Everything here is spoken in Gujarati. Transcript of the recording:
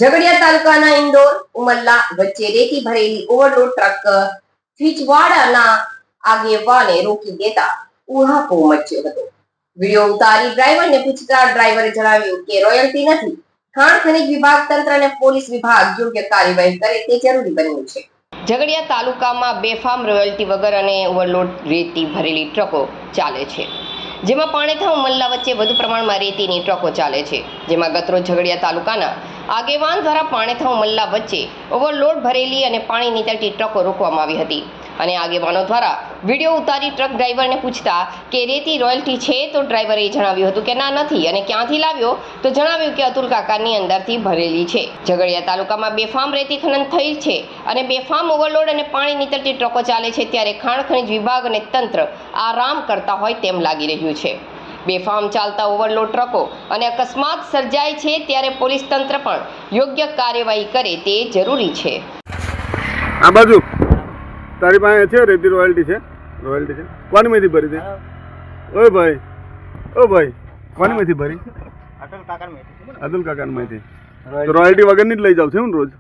ઝઘડિયા તાલુકાના ઇન્દોર ઉમલ્લા વચ્ચે રેતી ભરેલી ઓવરલોડ ટ્રક ખીચવાડાના આગેવાને રોકી દેતા ઉહાપો મચ્યો હતો. વિડીયો ઉતારી ડ્રાઈવરને પૂછતા ડ્રાઈવરે જણાવ્યું કે રોયલ્ટી નથી. ખાણ ખનીજ વિભાગ, તંત્ર અને પોલીસ વિભાગ યોગ્ય કાર્યવાહી કરે તે જરૂરી બન્યું છે. ઝઘડિયા તાલુકામાં બેફામ રોયલ્ટી વગર અને ઓવરલોડ રેતી ભરેલી ટ્રકો ચાલે છે, જેમાં પાણેથા ઉમલ્લા વચ્ચે વધુ પ્રમાણમાં રેતીની ટ્રકો ચાલે છે. જેમાં ગતરોજ ઝઘડિયા તાલુકાના આગેવાન દ્વારા પાણેથા ઉમલ્લા વચ્ચે ઓવરલોડ ભરેલી અને પાણી નીતરતી ટ્રકો રોકવામાં આવી હતી અને આગેવાનો દ્વારા વિડીયો ઉતારી ટ્રક ડ્રાઈવરને પૂછતા કે રેતી રોયલ્ટી છે, તો ડ્રાઈવરે જણાવ્યું હતું કે ના નથી અને ક્યાંથી લાવ્યો તો જણાવ્યું કે અતુલ કાકાની અંદરથી ભરેલી છે. ઝઘડિયા તાલુકામાં બેફામ રેતી ખનન થઈ છે અને બેફામ ઓવરલોડ અને પાણી નીતરતી ટ્રકો ચાલે છે, ત્યારે ખાણ ખનીજ વિભાગ અને તંત્ર આરામ કરતા હોય તેમ લાગી રહ્યું છે. બેફામ ચાલતા ઓવરલોડ ટ્રકો અને અકસ્માત સર્જાય છે, ત્યારે પોલીસ તંત્ર પણ યોગ્ય કાર્યવાહી કરે તે જરૂરી છે. આ બાજુ તારી પાસે છે રેતી રોયલ્ટી છે? રોયલ્ટી છે. કોની માંથી ભરી છે? ઓય ભાઈ, ઓ ભાઈ, કોની માંથી ભરી? અતુલ કાકા માંથી. તો રોયલ્ટી વગરની જ લઈ જાવ છે હું રોજ?